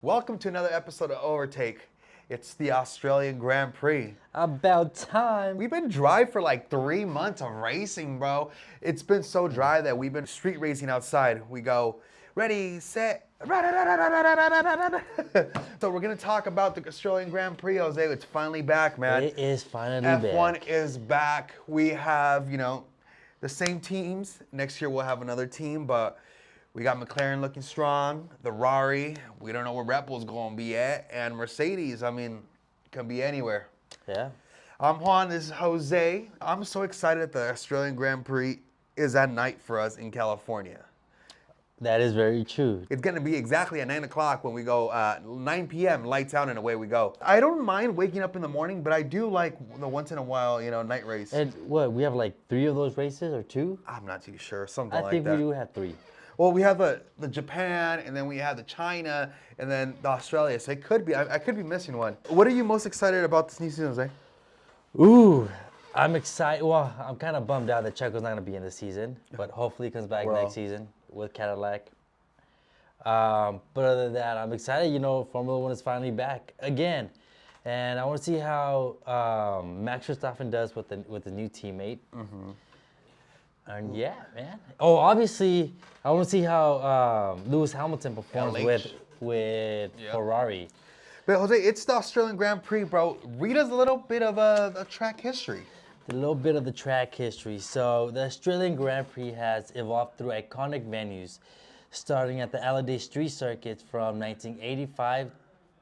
Welcome to another episode of Overtake. It's the Australian Grand Prix. About time. We've been dry for like 3 months of racing, bro. It's been so dry that we've been street racing outside. We go, ready, set, so we're gonna talk about the Australian Grand Prix, Jose. It's finally back, man. It is finally F1 back. is back. We have, the same teams. Next year we'll have another team, but we got McLaren looking strong, the Ferrari. We don't know where Red Bull's going to be at, and Mercedes. Can be anywhere. Yeah. I'm Juan. This is Jose. I'm so excited that the Australian Grand Prix is at night for us in California. That is very true. It's going to be exactly at 9 o'clock when we go, 9 p.m., lights out, and away we go. I don't mind waking up in the morning, but I do like the once in a while, night race. And what, we have like 3 of those races or 2? I'm not too sure, something I like think that. we do have 3. Well, we have the Japan, and then we have the China, and then the Australia. So it could be, I could be missing one. What are you most excited about this new season, Jose? Ooh, I'm excited. Well, I'm kind of bummed out that Checo's not going to be in this season, but hopefully he comes back next season with Cadillac. But other than that, I'm excited. Formula One is finally back again. And I want to see how Max Verstappen does with the new teammate. Mm-hmm. And yeah, man. Oh, obviously, I want to see how Lewis Hamilton performs with Ferrari. But Jose, it's the Australian Grand Prix, bro. Read us a little bit of a track history. A little bit of the track history. So the Australian Grand Prix has evolved through iconic venues, starting at the Allendale Street circuits from 1985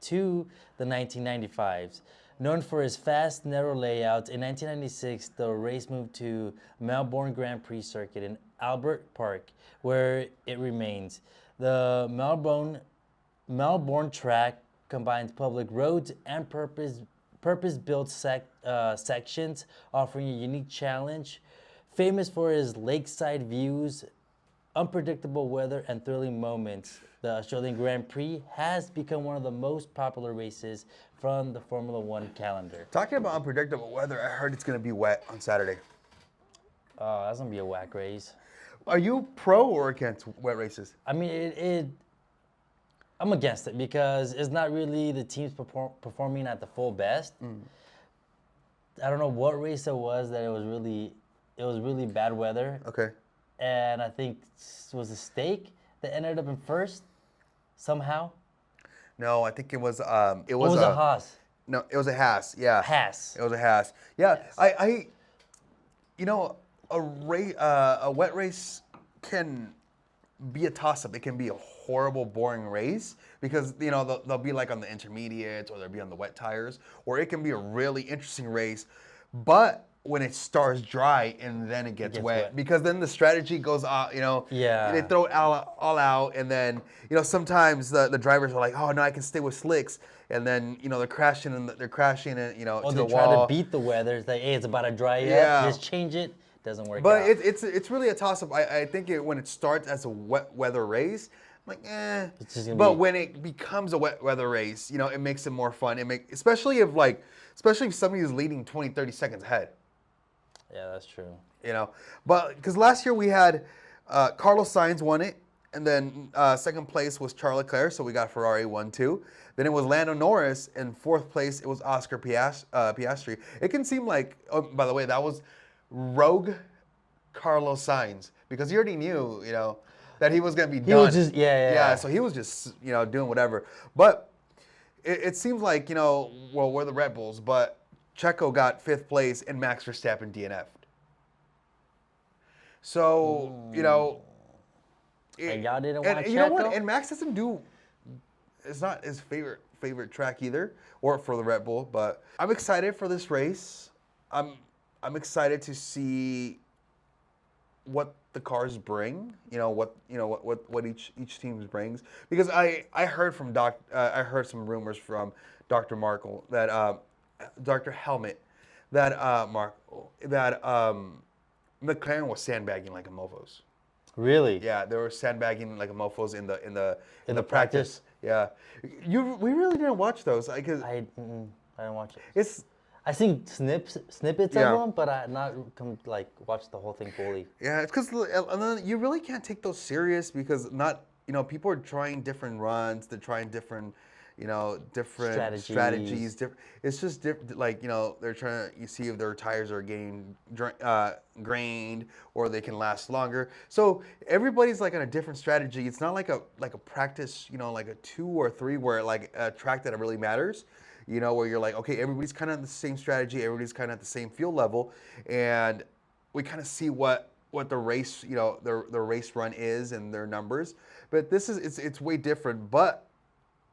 to the 1995s. Known for its fast, narrow layouts, in 1996, the race moved to Melbourne Grand Prix circuit in Albert Park, where it remains. The Melbourne track combines public roads and purpose-built sections, offering a unique challenge. Famous for its lakeside views, unpredictable weather, and thrilling moments, the Australian Grand Prix has become one of the most popular races from the Formula One calendar. Talking about unpredictable weather, I heard it's going to be wet on Saturday. That's going to be a whack race. Are you pro or against wet races? I mean, I'm against it because it's not really the teams performing at the full best. I don't know what race it was that it was really bad weather. Okay. And I think it was a Stake that ended up in first somehow. No, I think it was a Haas. No, it was a Haas. Yeah. Haas. It was a Haas. Yeah. Yes. A wet race can be a toss-up. It can be a horrible, boring race because they'll be like on the intermediates or they'll be on the wet tires, or it can be a really interesting race, but when it starts dry and then it gets wet, because then the strategy goes out, Yeah. they throw it all out, and then, sometimes the drivers are like, oh no, I can stay with slicks, and then, they're crashing and to the Or they wall. try to beat the weather. It's like, hey, it's about to dry up. Yeah. Just change it. Doesn't work But out. it's really a toss-up. I think when it starts as a wet weather race, I'm like, eh. It's just gonna But be- when it becomes a wet weather race, it makes it more fun. Especially if somebody is leading 20, 30 seconds ahead. Yeah, that's true. But because last year we had Carlos Sainz won it, and then second place was Charles Leclerc, so we got Ferrari 1-2. Then it was Lando Norris, and fourth place it was Oscar Piastri. It can seem like, oh, by the way, that was rogue Carlos Sainz, because he already knew, that he was going to be done. He was just, yeah. So he was just, doing whatever. But it seems like, well, we're the Red Bulls, but Checo got 5th place and Max Verstappen DNF'd. So, And y'all didn't want and you know what? Checo? And Max doesn't do, it's not his favorite track either, or for the Red Bull, but I'm excited for this race. I'm excited to see what the cars bring, what each team brings, because I heard from I heard some rumors from Dr. Markle that Dr. Helmet that McLaren was sandbagging like a mofos. Really? Yeah, they were sandbagging like a mofos in the practice? Yeah, we really didn't watch those. I didn't watch it. It's I seen snippets Yeah. of them, but I not watch the whole thing fully. Yeah, it's because you really can't take those serious because not people are trying different runs, they're trying different different strategies. It's just like they're trying to see if their tires are getting grained or they can last longer. So everybody's like on a different strategy. It's not like a practice, like a 2 or 3 where like a track that really matters. Where you're like, okay, everybody's kind of the same strategy, everybody's kind of at the same field level, and we kind of see what the race, the race run is and their numbers. But this is it's way different. But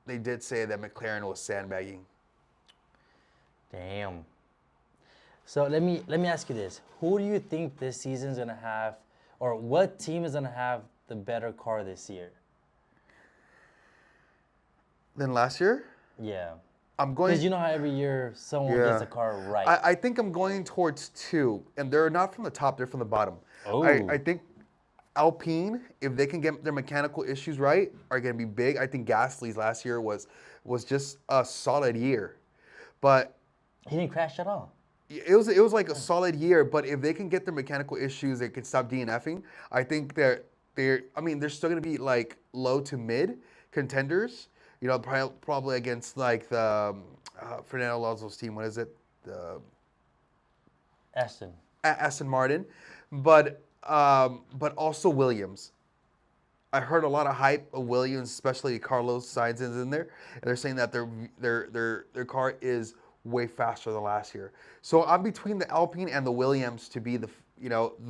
they did say that McLaren was sandbagging. Damn. So let me ask you this: who do you think this season's gonna have, or what team is gonna have the better car this year? Than last year? Yeah. I'm going. Because you know how every year someone gets a car right. I think I'm going towards 2, and they're not from the top; they're from the bottom. Oh. I think Alpine, if they can get their mechanical issues right, are going to be big. I think Gasly's last year was just a solid year, but he didn't crash at all. It was like a solid year. But if they can get their mechanical issues, they can stop DNFing. I think they're still going to be like low to mid contenders. Probably against like the Fernando Alonso's team. What is it? The Aston Martin, but also Williams. I heard a lot of hype of Williams, especially Carlos Sainz is in there, and they're saying that their car is way faster than last year. So I'm between the Alpine and the Williams to be the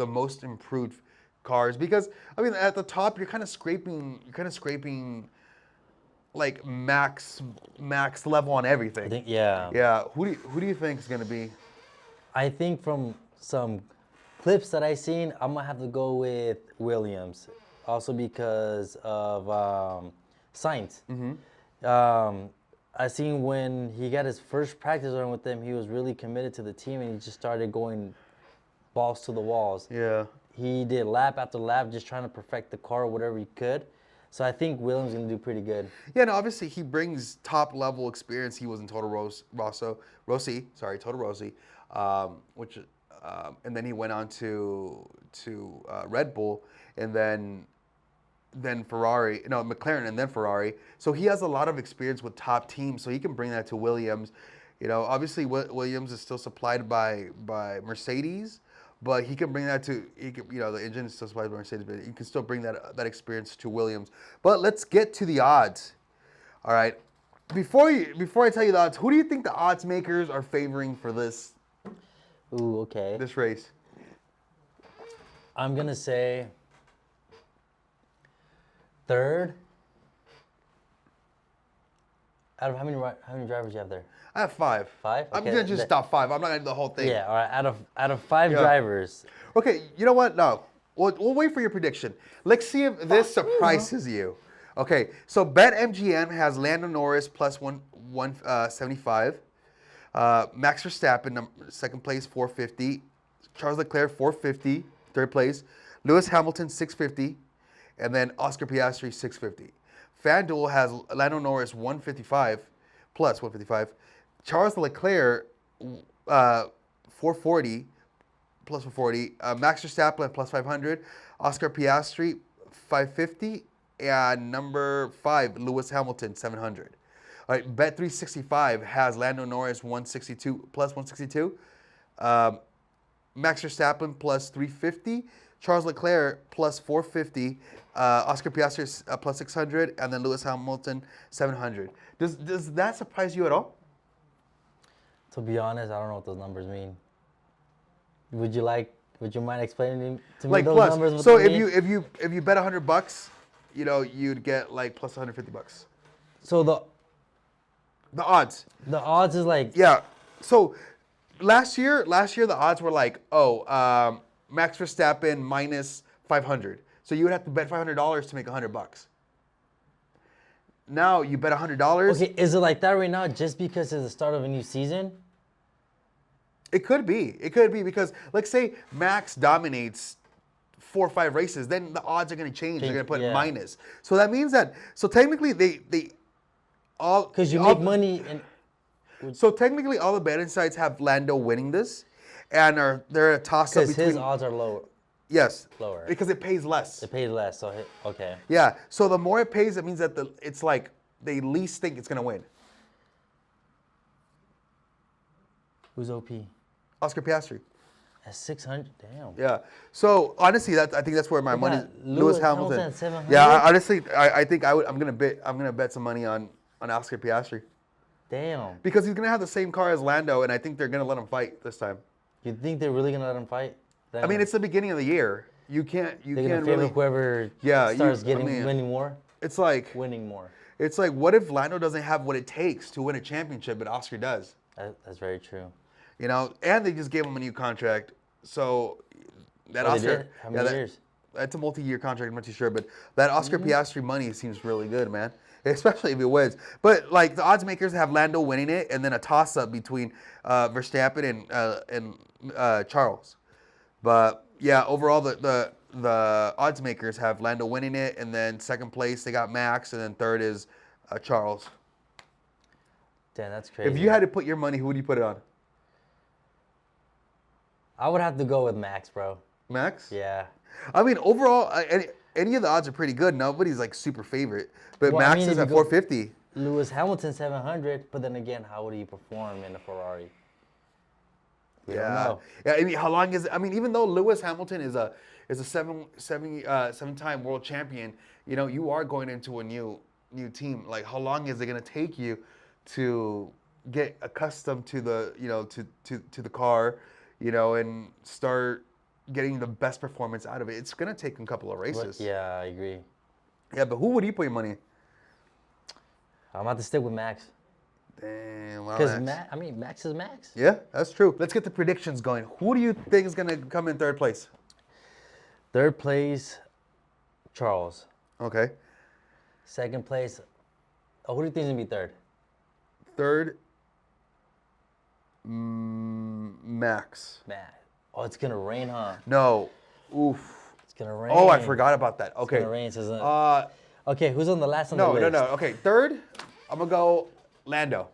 most improved cars, because at the top you're kind of scraping like max level on everything. I think, yeah. Yeah. Who do you think is gonna be? I think from some clips that I seen, I'm gonna have to go with Williams, also because of Sainz. Mm-hmm. I seen when he got his first practice run with them, he was really committed to the team, and he just started going balls to the walls. Yeah. He did lap after lap, just trying to perfect the car, whatever he could. So I think Williams is gonna do pretty good. Yeah, no, obviously he brings top level experience. He was in Toro Rosso, and then he went on to Red Bull, and then Ferrari, no, McLaren, and then Ferrari. So he has a lot of experience with top teams, so he can bring that to Williams. Obviously Williams is still supplied by Mercedes, but he can bring that to the engine is still supplied by Mercedes, but he can still bring that experience to Williams. But let's get to the odds. All right, before I tell you the odds, who do you think the odds makers are favoring for this? Ooh, okay. This race. I'm gonna say third. Out of how many drivers you have there? I have 5. 5? I'm gonna just stop 5. I'm not gonna do the whole thing. Yeah. All right. Out of 5 drivers. Okay. You know what? No. We'll wait for your prediction. Let's see if this surprises you. Okay. So BetMGM has Lando Norris plus 175. Max Verstappen, second place, 450. Charles Leclerc, 450, third place. Lewis Hamilton, 650. And then Oscar Piastri, 650. FanDuel has Lando Norris, 155, plus 155. Charles Leclerc, 440, plus 440. Max Verstappen, plus 500. Oscar Piastri, 550. And number 5, Lewis Hamilton, 700. All right, Bet365 has Lando Norris 162 plus 162, Max Verstappen plus 350, Charles Leclerc plus 450, Oscar Piastri plus 600, and then Lewis Hamilton 700. Does that surprise you at all? To be honest, I don't know what those numbers mean. Would you mind explaining to me Like those plus, numbers? So if you bet $100, you'd get like plus $150. So The odds. The odds is like... Yeah. So last year the odds were like, Max Verstappen minus 500. So you would have to bet $500 to make $100. Now you bet $100. Okay, is it like that right now just because it's the start of a new season? It could be. It could be because, let's say Max dominates 4 or 5 races, then the odds are going to change. They're going to put minus. So that means that, so technically they all... Because you make money and... So technically all the betting sites have Lando winning this, and they're a toss-up between... Because his odds are lower. Yes. Lower. Because it pays less. It pays less, so okay. Yeah. So the more it pays, it means that it's like they least think it's gonna win? Who's OP? Oscar Piastri. At 600, damn. Yeah. So honestly, I think that's where my money. got Lewis Lewis Hamilton. Hamilton at 700? Yeah. Honestly, I think I'm gonna bet some money on Oscar Piastri Damn. because he's gonna have the same car as Lando, and I think they're gonna let him fight this time. You think they're really gonna let him fight? I mean, it's the beginning of the year. You they're can't gonna favor really. whoever Yeah, starts winning more. It's like Winning more. It's like, what if Lando doesn't have what it takes to win a championship, but Oscar does? That's very true. You know, and they just gave him a new contract, so that Oh, they Oscar. did? How many years? That's a multi-year contract. I'm not too sure, but that Oscar Piastri money seems really good, man. Especially if he wins. But like the odds makers have Lando winning it, and then a toss-up between Verstappen and Charles. But yeah, overall the odds makers have Lando winning it, and then second place they got Max, and then third is Charles. Damn, that's crazy. If you had to put your money, who would you put it on? I would have to go with Max, bro. Max? Yeah. I mean, overall, any of the odds are pretty good. Nobody's like super favorite, but Well, I Max mean, is if at you go- 450. Lewis Hamilton 700, but then again, how would he perform in a Ferrari? We don't know. Yeah. I mean, how long is it? I mean, even though Lewis Hamilton is a seven-time world champion, you know, you are going into a new team. Like, how long is it going to take you to get accustomed to the to the car, you know, and start getting the best performance out of it? It's going to take a couple of races. Yeah, I agree. Yeah, but who would you put your money? I'm about to stick with Max. Damn, wow, Because Max. Max is Max. Yeah, that's true. Let's get the predictions going. Who do you think is going to come in third place? Third place, Charles. Okay. Second place, who do you think is going to be third? Third, Max. Matt. Oh, it's going to rain, huh? No. Oof. It's going to rain. Oh, I forgot about that. It's Okay. going to rain. So it's not- okay, who's on the last on the No. list? Okay, third, I'm going to go Lando.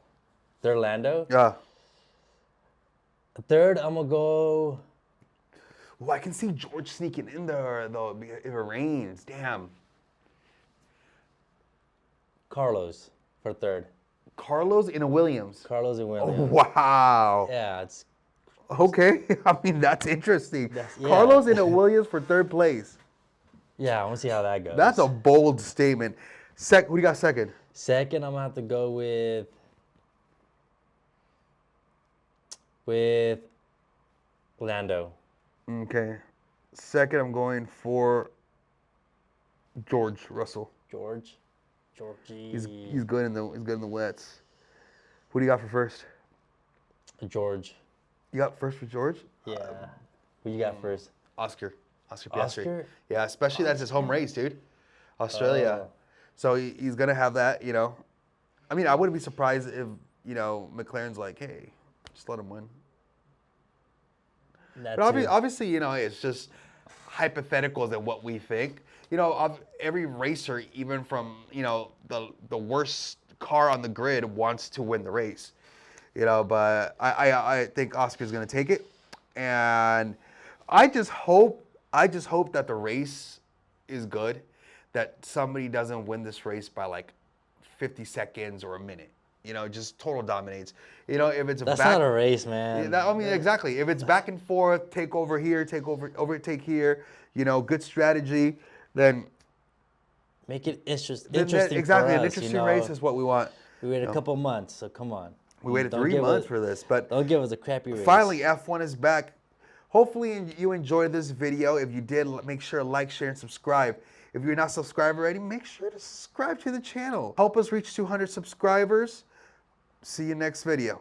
Third, Lando. Yeah. Third, I'm going to go... Ooh, I can see George sneaking in there, though, if it rains. Damn. Carlos for third. Carlos in a Williams. Carlos and Oh, Williams. wow. Yeah, it's... Okay. I mean, that's interesting. Yeah. Carlos in a Williams for third place. Yeah, I want to see how that goes. That's a bold statement. Who do you got second? Second, I'm going to have to go with Lando. Okay. Second, I'm going for George Russell. Georgie. He's good in the wets. Who do you got for first? George. You got first for George? Yeah. Who you got first? Oscar Piastri. Oscar? Yeah, especially that's his home race, dude. Australia. So he's gonna have that, you know. I mean, I wouldn't be surprised if, you know, McLaren's like, hey, just let him win. That But too. obviously, you know, it's just hypotheticals and what we think. You know, every racer, even from, you know, the worst car on the grid, wants to win the race. You know, but I think Oscar's going to take it. And I just hope that the race is good, that somebody doesn't win this race by like 50 seconds or a minute. You know, just total dominates. You know, if it's That's not a race, man. I mean, exactly. If it's back and forth, take over here, overtake here, you know, good strategy, then Make it interesting exactly for us, an interesting race is what we want. We waited a couple months, so come on. We waited Don't 3 give months us- for this, but Don't give us a crappy race. finally F1 is back. Hopefully you enjoyed this video. If you did, make sure to like, share, and subscribe. If you're not subscribed already, make sure to subscribe to the channel. Help us reach 200 subscribers. See you next video.